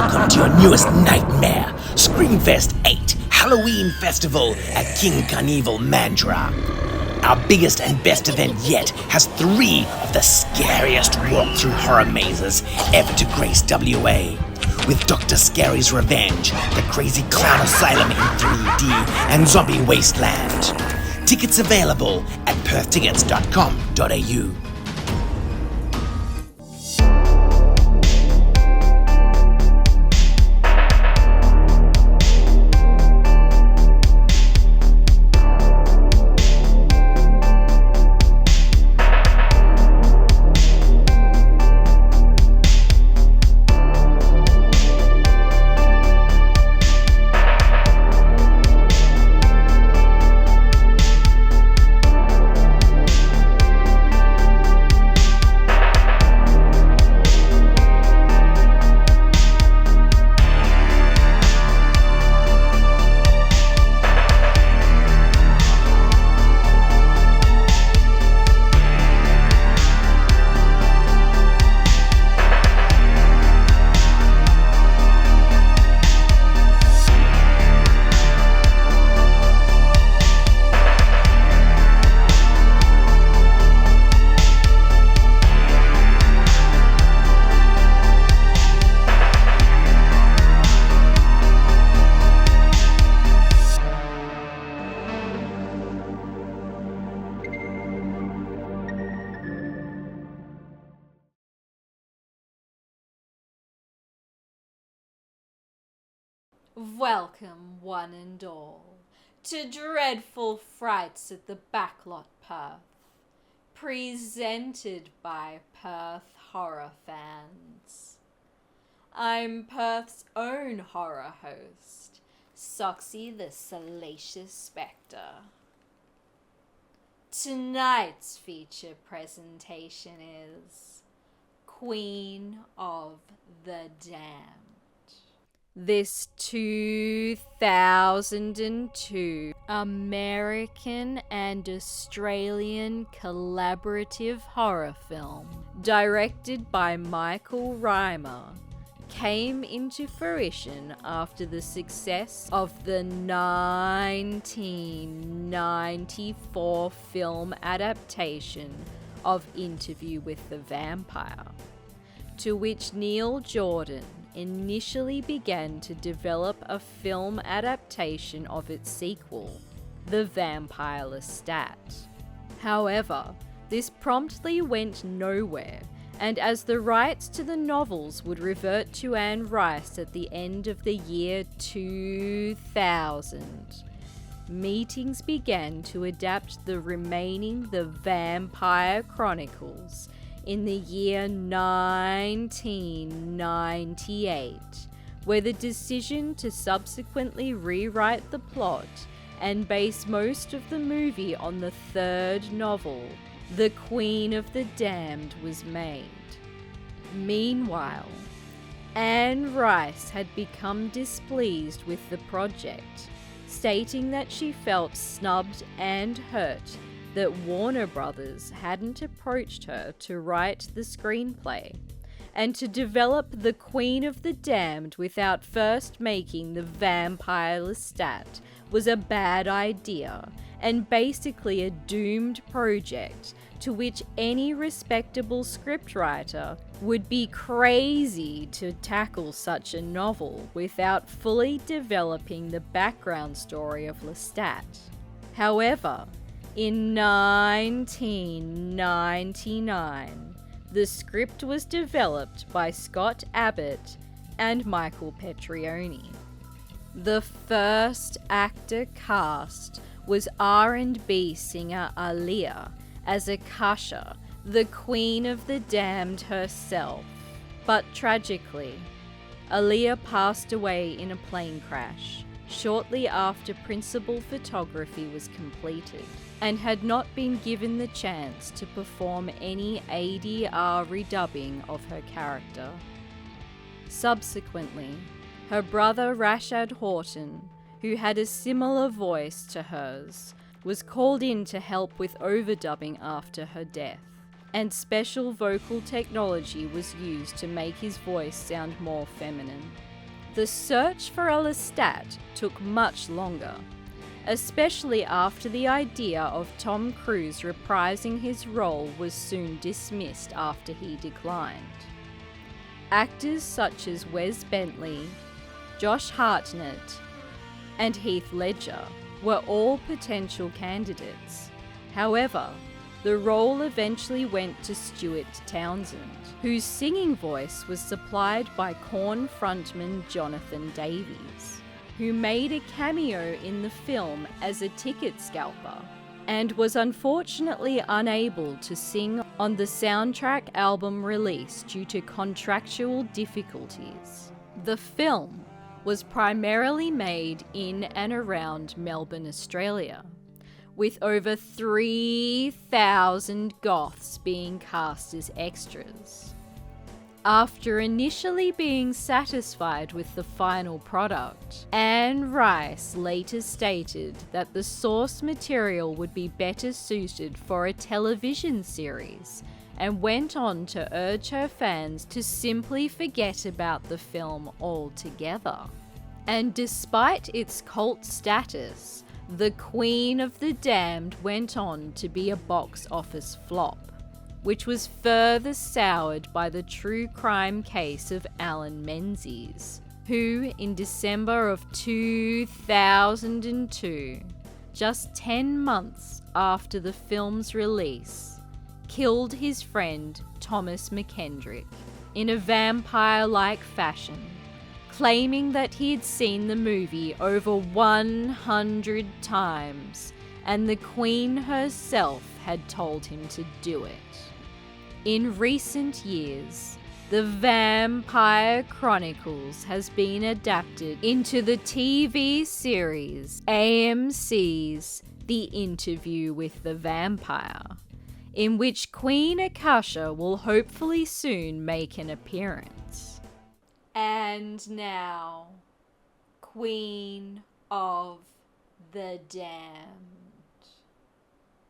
Welcome to your newest nightmare, Screamfest 8 Halloween Festival at King Carnival Mandra. Our biggest and best event yet has 3 of the scariest walk-through horror mazes ever to grace WA. With Dr. Scary's Revenge, the Crazy Clown Asylum in 3D, and Zombie Wasteland. Tickets available at perthtickets.com.au. Welcome, one and all, to dreadful Frights at the Backlot, Perth, presented by Perth horror fans. I'm Perth's own horror host, Soxy the Salacious Spectre. Tonight's feature presentation is Queen of the Damned. This 2002 American and Australian collaborative horror film, directed by Michael Reimer, came into fruition after the success of the 1994 film adaptation of Interview with the Vampire, to which Neil Jordan initially began to develop a film adaptation of its sequel, The Vampire Lestat. However, this promptly went nowhere, and as the rights to the novels would revert to Anne Rice at the end of the year 2000, meetings began to adapt the remaining The Vampire Chronicles in the year 1998, where the decision to subsequently rewrite the plot and base most of the movie on the third novel, The Queen of the Damned, was made. Meanwhile, Anne Rice had become displeased with the project, stating that she felt snubbed and hurt that Warner Brothers hadn't approached her to write the screenplay, and to develop The Queen of the Damned without first making The Vampire Lestat was a bad idea, and basically a doomed project to which any respectable scriptwriter would be crazy to tackle such a novel without fully developing the background story of Lestat. However, in 1999, the script was developed by Scott Abbott and Michael Petrioni. The first actor cast was R&B singer Aaliyah as Akasha, the Queen of the Damned herself. But tragically, Aaliyah passed away in a plane crash shortly after principal photography was completed, and had not been given the chance to perform any ADR redubbing of her character. Subsequently, her brother Rashad Horton, who had a similar voice to hers, was called in to help with overdubbing after her death, and special vocal technology was used to make his voice sound more feminine. The search for a Lestat took much longer, especially after the idea of Tom Cruise reprising his role was soon dismissed after he declined. Actors such as Wes Bentley, Josh Hartnett, and Heath Ledger were all potential candidates. However, the role eventually went to Stuart Townsend, whose singing voice was supplied by Korn frontman Jonathan Davies, who made a cameo in the film as a ticket scalper and was unfortunately unable to sing on the soundtrack album release due to contractual difficulties. The film was primarily made in and around Melbourne, Australia, with over 3,000 goths being cast as extras. After initially being satisfied with the final product, Anne Rice later stated that the source material would be better suited for a television series, and went on to urge her fans to simply forget about the film altogether. And despite its cult status, The Queen of the Damned went on to be a box office flop, which was further soured by the true crime case of Alan Menzies, who in December of 2002, just 10 months after the film's release, killed his friend Thomas McKendrick in a vampire-like fashion, claiming that he had seen the movie over 100 times and the Queen herself had told him to do it. In recent years, The Vampire Chronicles has been adapted into the TV series AMC's The Interview with the Vampire, in which Queen Akasha will hopefully soon make an appearance. And now, Queen of the Damned.